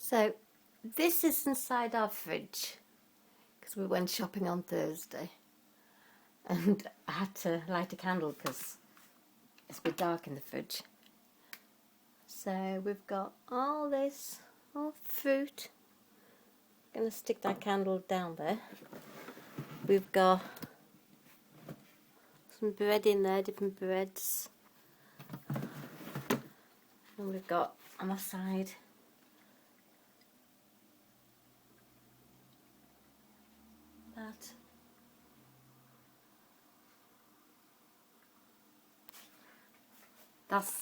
So this is inside our fridge because we went shopping on Thursday and I had to light a candle because it's a bit dark in the fridge. So we've got all this, all fruit. I'm going to stick that candle down there. We've got some bread in there, different breads. And we've got on the side that. That's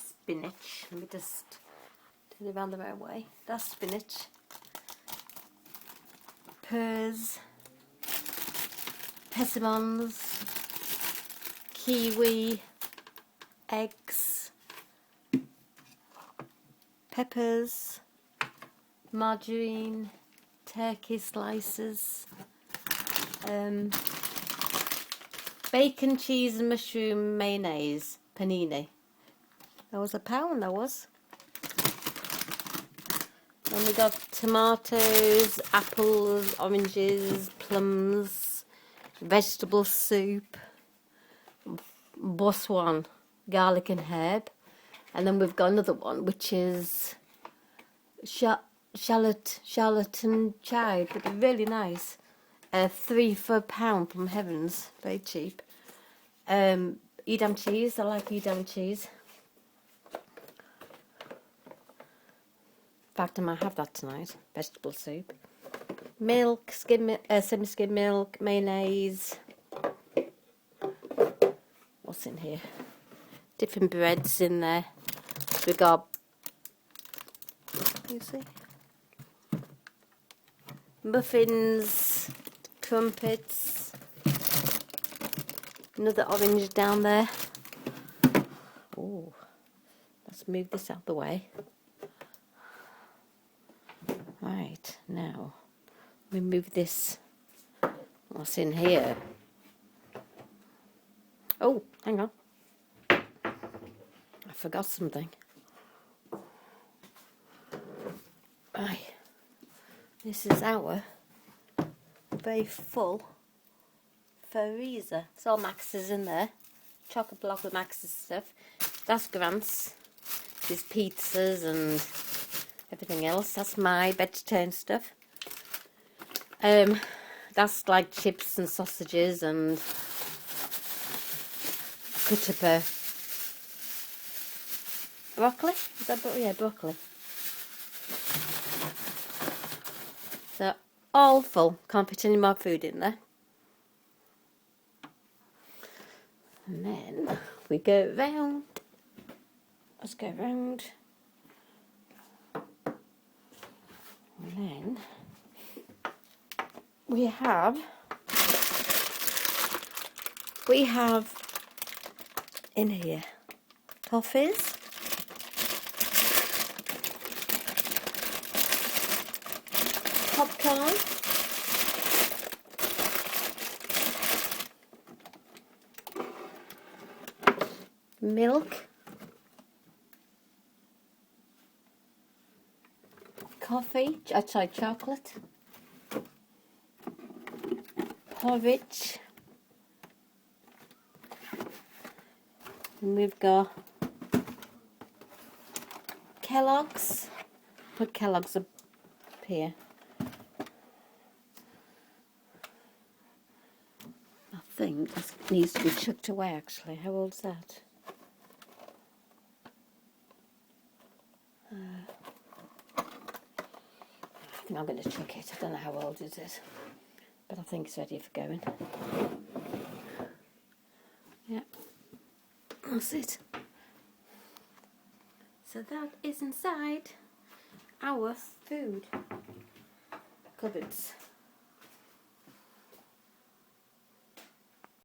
spinach. Let me just turn it around the right way. That's spinach. Pears. Persimmons. Kiwi. Eggs. Peppers. Margarine. Turkey slices. Bacon, cheese and mushroom mayonnaise. Panini. That was £1, that was. And we got tomatoes, apples, oranges, plums, vegetable soup, Boswan, garlic and herb. And then we've got another one which is shallot and chive, but really nice. 3 for £1 from Heavens, very cheap. Edam cheese, I like Edam cheese. In fact, I might have that tonight. Vegetable soup. Milk, semi-skim milk, mayonnaise. What's in here? Different breads in there. We got, you see? Muffins, crumpets. Another orange down there. Oh, let's move this out the way. Right, now we move this. What's in here? Oh, hang on. I forgot something. Right, this is our very full freezer. It's all Max's in there. Chocolate block with Max's stuff. That's Grant's. His pizzas and everything else. That's my vegetarian stuff. That's like chips and sausages and kutapa. Broccoli? Is that yeah, broccoli. So all full. Can't put any more food in there. And then we go round. Let's go round. And then we have in here toffees, popcorn, milk, coffee, chocolate, porridge, and we've got Kellogg's. Put Kellogg's up here. I think this needs to be chucked away actually. How old's that? I think I'm going to chuck it. I don't know how old it is, but I think it's ready for going. Yeah, that's it. So that is inside our food cupboards.